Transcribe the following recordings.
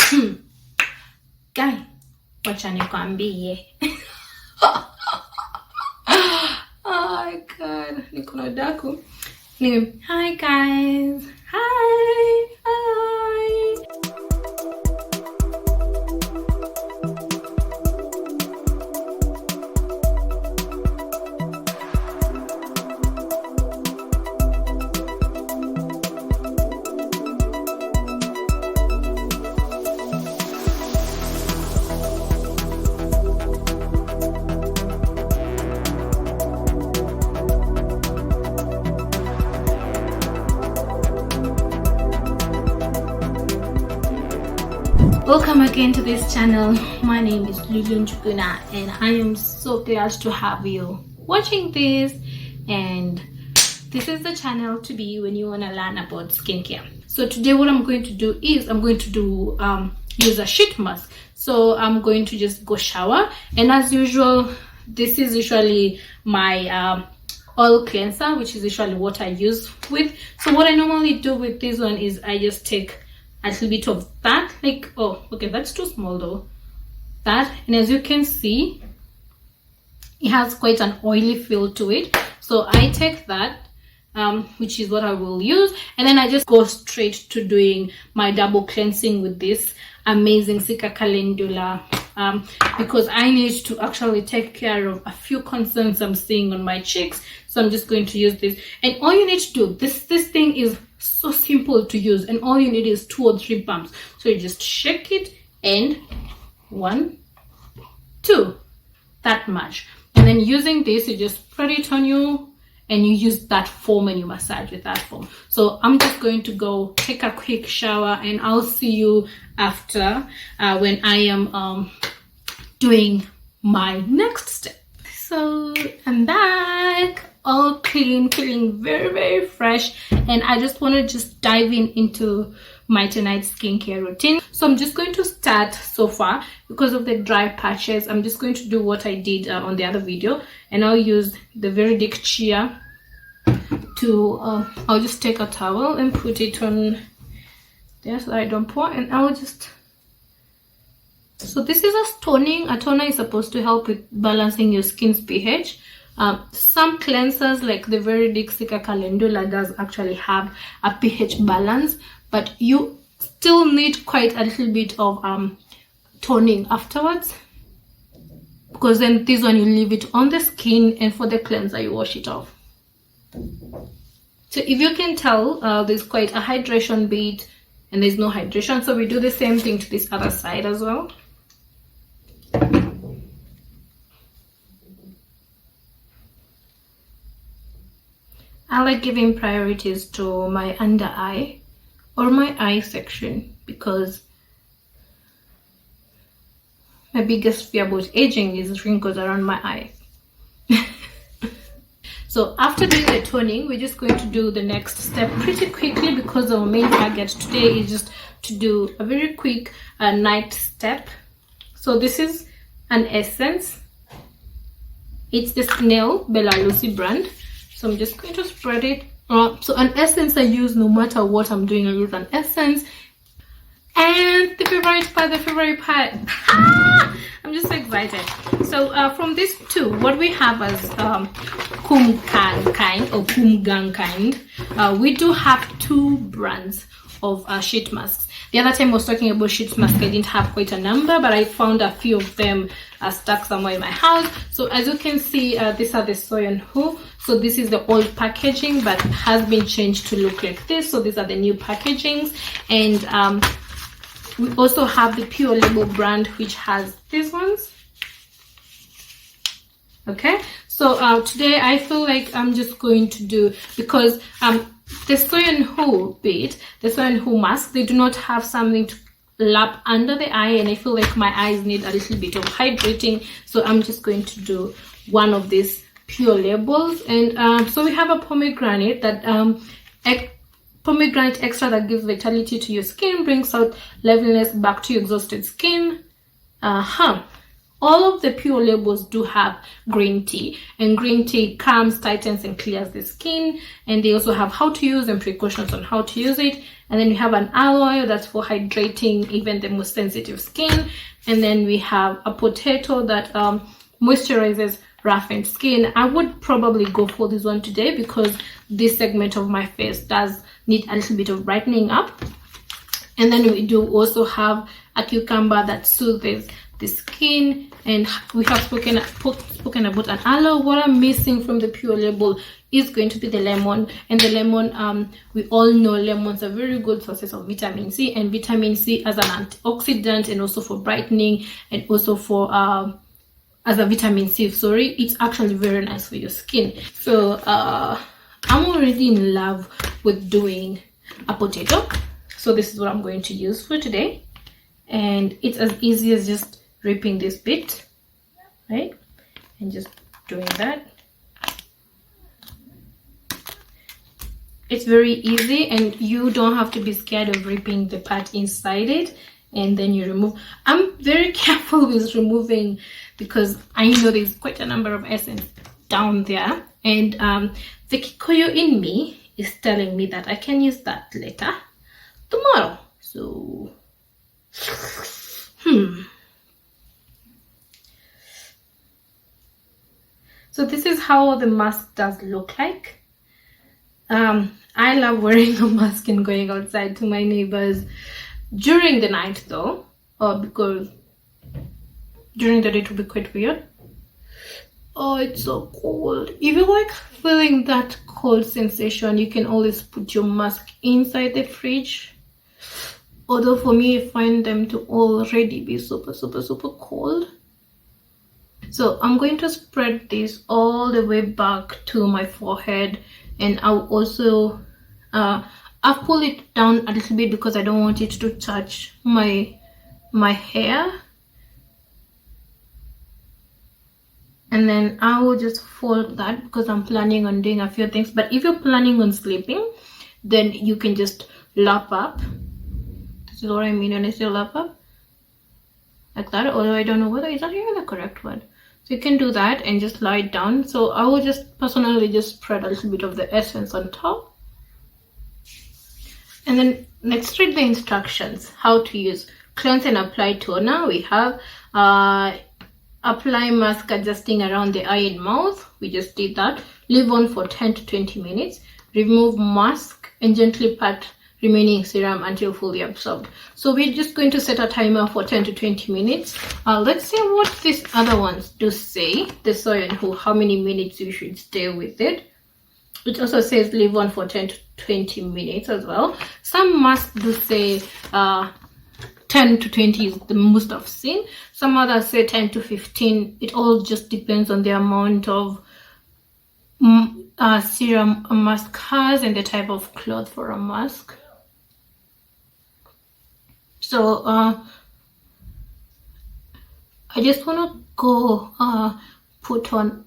Guy, wacha nikwambie. Oh my god, niko na daku. Anyway, hi guys. Hi. Welcome again to this channel. My name is Sooyeonhoo and I am so glad to have you watching this. And this is the channel to be when you want to learn about skincare. So today what I'm going to do is I'm going to use a sheet mask. So I'm going to just go shower, and as usual, this is usually my oil cleanser, which is usually what I use with. So what I normally do with this one is I just take a little bit of that, like, oh okay, that's too small though, that, and as you can see, it has quite an oily feel to it. So I take that, which is what I will use, and then I just go straight to doing my double cleansing with this amazing Cica calendula, because I need to actually take care of a few concerns I'm seeing on my cheeks. So I'm just going to use this, and all you need to do, this thing is so simple to use, and all you need is 2 or 3 bumps. So you just shake it, and 1, 2, that much, and then using this, you just spread it on you, and you use that foam and you massage with that foam. So I'm just going to go take a quick shower, and I'll see you after when I am doing my next step. So I'm back, all clean, feeling very, very fresh, and I just want to just dive into my tonight's skincare routine. So I'm just going to start so far, because of the dry patches, I'm just going to do what I did on the other video, and I'll use the Veridic Chia to I'll just take a towel and put it on there so that I don't pour, and I'll just, so this is a toning. A toner is supposed to help with balancing your skin's pH. Some cleansers like the Veridic Cica calendula does actually have a pH balance, but you still need quite a little bit of toning afterwards, because then this one you leave it on the skin, and for the cleanser you wash it off. So if you can tell, there's quite a hydration bit and there's no hydration, so we do the same thing to this other side as well. I like giving priorities to my under eye or my eye section, because my biggest fear about aging is wrinkles around my eyes. So after doing the toning, we're just going to do the next step pretty quickly, because our main target today is just to do a very quick night step. So this is an essence. It's the Snail Bella Lucy brand. So I'm just going to spread it. So an essence I use no matter what I'm doing, I use an essence. And the favorite part. I'm just so excited. So from this two, what we have as Kumgang kind, we do have 2 brands of sheet masks. The other time I was talking about sheet masks, I didn't have quite a number, but I found a few of them stuck somewhere in my house. So as you can see, these are the Sooyeonhoo. So this is the old packaging, but has been changed to look like this. So these are the new packagings, and we also have the PureLabel brand, which has these ones. Okay, so today I feel like I'm just going to do, because the Sooyeonhoo bit, the Sooyeonhoo mask, they do not have something to lap under the eye, and I feel like my eyes need a little bit of hydrating. So I'm just going to do one of these PureLabels, and so we have a pomegranate that pomegranate extra that gives vitality to your skin, brings out liveliness back to your exhausted skin. all of the pure labels do have green tea, and green tea calms, tightens, and clears the skin. And they also have how to use and precautions on how to use it. And then we have an aloe that's for hydrating even the most sensitive skin. And then we have a potato that moisturizes roughened skin. I would probably go for this one today because this segment of my face does need a little bit of brightening up. And then we do also have a cucumber that soothes the skin, and we have spoken about an aloe. What I'm missing from the pure label is going to be the lemon. And the lemon, we all know lemons are very good sources of vitamin C, and vitamin C as an antioxidant and also for brightening and also for as a vitamin C, sorry, it's actually very nice for your skin. So I'm already in love with doing a potato, so this is what I'm going to use for today. And it's as easy as just ripping this bit, right, and just doing that. It's very easy, and you don't have to be scared of ripping the part inside it. And then you remove. I'm very careful with removing because I know there's quite a number of essence down there, and the kikoyo in me is telling me that I can use that later tomorrow. So so this is how the mask does look like. I love wearing a mask and going outside to my neighbors during the night though, because during the day it will be quite weird. Oh, it's so cold. If you like feeling that cold sensation, you can always put your mask inside the fridge. Although for me, I find them to already be super cold. So I'm going to spread this all the way back to my forehead, and I'll also I'll pull it down a little bit because I don't want it to touch my hair. And then I will just fold that because I'm planning on doing a few things. But if you're planning on sleeping, then you can just lap up. This is what I mean when I say lap up, like that. Although I don't know whether is that even the correct word. So you can do that and just lie down. So I will just personally just spread a little bit of the essence on top. And then let's read the instructions. How to use. Cleanse and apply toner. We have apply mask adjusting around the eye and mouth. We just did that. Leave on for 10 to 20 minutes. Remove mask and gently pat remaining serum until fully absorbed. So we're just going to set a timer for 10 to 20 minutes. Let's see what these other ones do say. The Sooyeonhoo, how many minutes you should stay with it. It also says leave on for 10 to 20 minutes as well. Some masks do say 10 to 20 is the most I've seen. Some others say 10 to 15. It all just depends on the amount of serum a mask has and the type of cloth for a mask. So I just want to go put on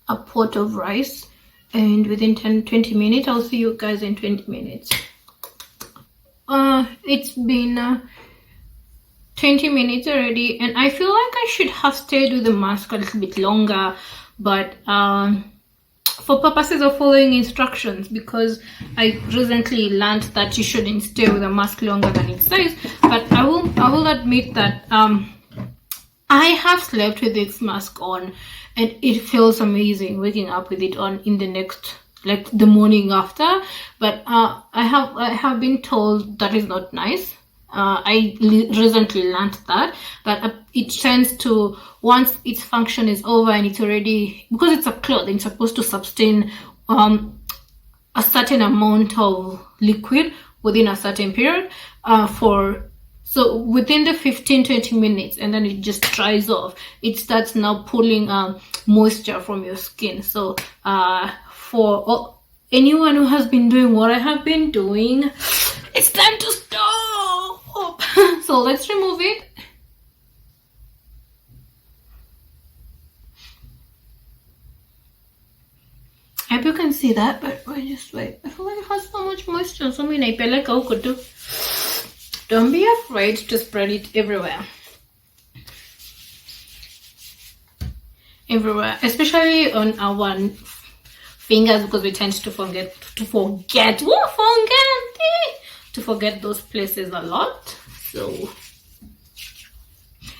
a pot of rice, and within 10-20 minutes I'll see you guys in 20 minutes. It's been 20 minutes already, and I feel like I should have stayed with the mask a little bit longer, but for purposes of following instructions, because I recently learned that you shouldn't stay with a mask longer than it says. But I will admit that I have slept with this mask on, and it feels amazing waking up with it on in the next, like the morning after. But I have been told that is not nice. I recently learned that it tends to, once its function is over and it's already, because it's a cloth, it's supposed to sustain a certain amount of liquid within a certain period so within the 15-20 minutes, and then it just dries off. It starts now pulling moisture from your skin. So for anyone who has been doing what I have been doing, it's time to stop. So let's remove it. I hope you can see that, but just wait. I feel like it has so much moisture. So many like I could do. Don't be afraid to spread it everywhere. everywhere, especially on our fingers, because we tend to forget those places a lot. So,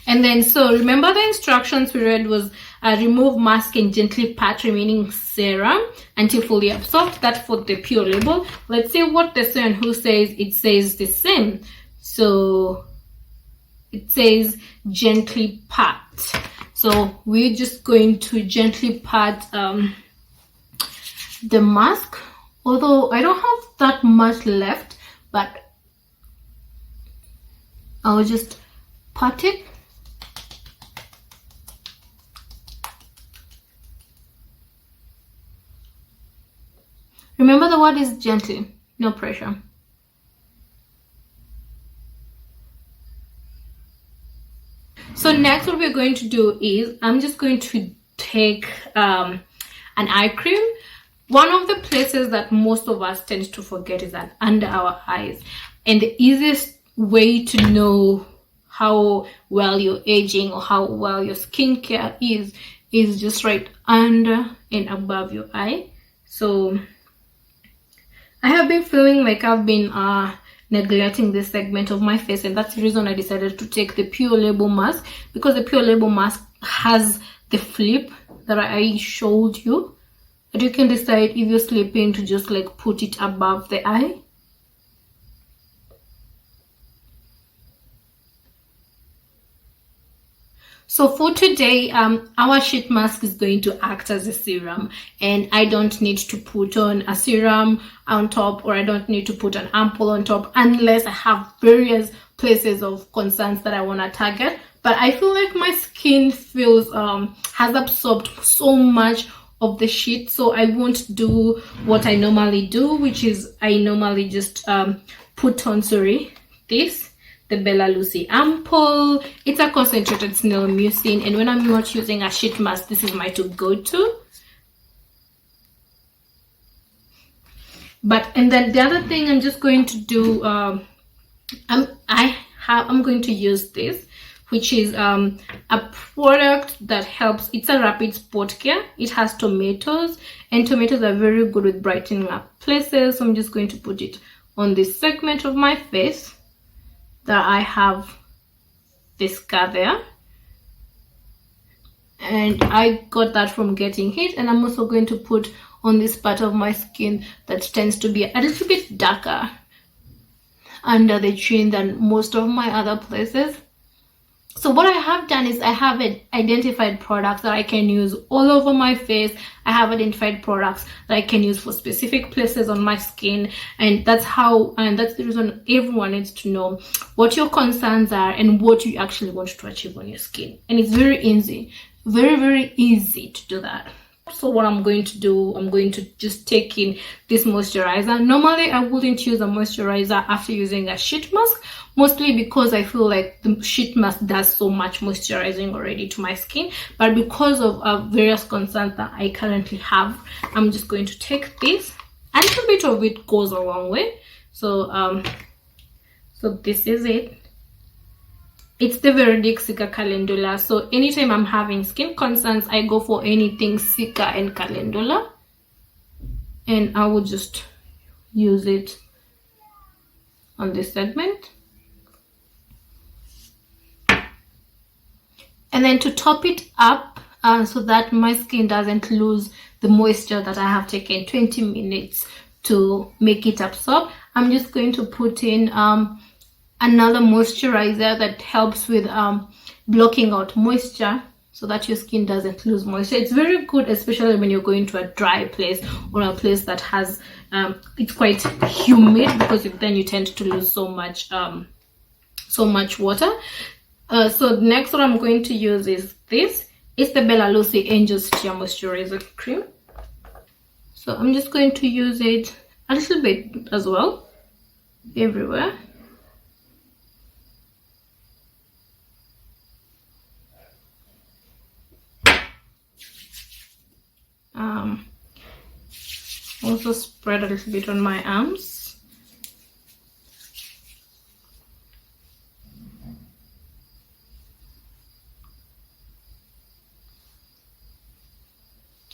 and then, so remember the instructions we read was remove mask and gently pat remaining serum until fully absorbed. That's for the PureLabel. Let's see what the Sooyeonhoo says. It says the same. So it says gently pat. So we're just going to gently pat the mask, although I don't have that much left, but I'll just pat it. Remember, the word is gently, no pressure. So next, what we're going to do is I'm just going to take an eye cream. One of the places that most of us tend to forget is that under our eyes, and the easiest way to know how well you're aging or how well your skincare is just right under and above your eye. So I have been feeling like I've been neglecting this segment of my face, and that's the reason I decided to take the PureLabel mask, because the PureLabel mask has the flip that I showed you, and you can decide if you're sleeping to just like put it above the eye. So for today, our sheet mask is going to act as a serum, and I don't need to put on a serum on top, or I don't need to put an ampoule on top unless I have various places of concerns that I want to target. But I feel like my skin feels has absorbed so much of the sheet, so I won't do what I normally do, which is I normally just put on the Bella Lucy ampoule. It's a concentrated snail mucin, and when I'm not using a sheet mask, this is my go-to. And then the other thing I'm just going to do, I'm going to use this, which is a product that helps. It's a rapid spot care. It has tomatoes, and tomatoes are very good with brightening up places. So I'm just going to put it on this segment of my face that I have this scar there, and I got that from getting hit. And I'm also going to put on this part of my skin that tends to be a little bit darker under the chin than most of my other places. So what I have done is I have identified products that I can use all over my face. I have identified products that I can use for specific places on my skin, and that's the reason everyone needs to know what your concerns are and what you actually want to achieve on your skin. And it's very easy, very, very easy to do that. So what I'm going to do, I'm going to just take in this moisturizer. Normally I wouldn't use a moisturizer after using a sheet mask, mostly because I feel like the sheet mask does so much moisturizing already to my skin. But because of various concerns that I currently have, I'm just going to take this. A little bit of it goes a long way. So so this is it. It's the Veridic Cica Calendula. So anytime I'm having skin concerns, I go for anything Cica and Calendula, and I will just use it on this segment. And then to top it up, so that my skin doesn't lose the moisture that I have taken 20 minutes to make it absorb, I'm just going to put in another moisturizer that helps with blocking out moisture so that your skin doesn't lose moisture. It's very good, especially when you're going to a dry place or a place that has it's quite humid, because then you tend to lose so much water. So next, what I'm going to use is this. It's the Bella Lucy Angel's Tear Moisturizer Cream. So I'm just going to use it a little bit as well, everywhere. Also spread a little bit on my arms.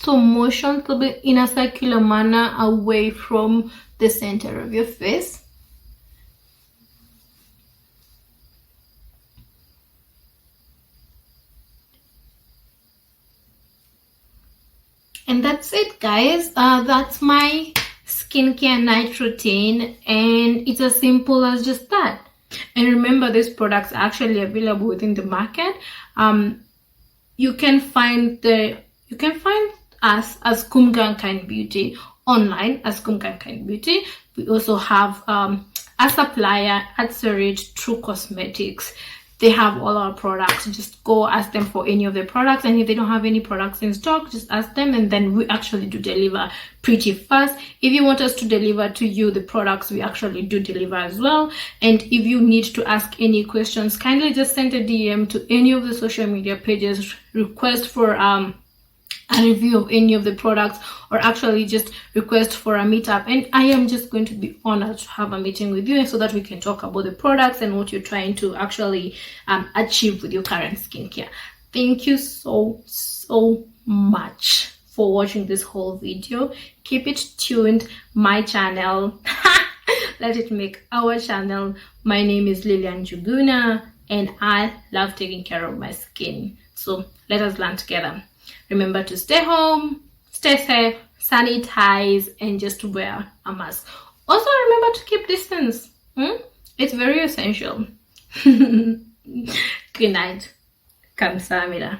stop motion to be in a circular manner away from the center of your face. And that's it, guys. That's my skincare night routine, and it's as simple as just that. And remember, these products are actually available within the market. You can find us as Kumgang Kind Beauty online as Kumgang Kind Beauty. We also have a supplier at Surrey, True Cosmetics. They have all our products. Just go ask them for any of the products, and if they don't have any products in stock, just ask them, and then we actually do deliver pretty fast. If you want us to deliver to you the products, we actually do deliver as well. And if you need to ask any questions, kindly just send a DM to any of the social media pages, request for a review of any of the products, or actually just request for a meetup, and I am just going to be honored to have a meeting with you so that we can talk about the products and what you're trying to actually achieve with your current skincare. Thank you so much for watching this whole video. Keep it tuned. My channel let it make our channel. My name is Lilian Juguna, and I love taking care of my skin, so let us learn together. Remember to stay home, stay safe, sanitize, and just wear a mask. Also, remember to keep distance. It's very essential. Good night. Kamsahamnida.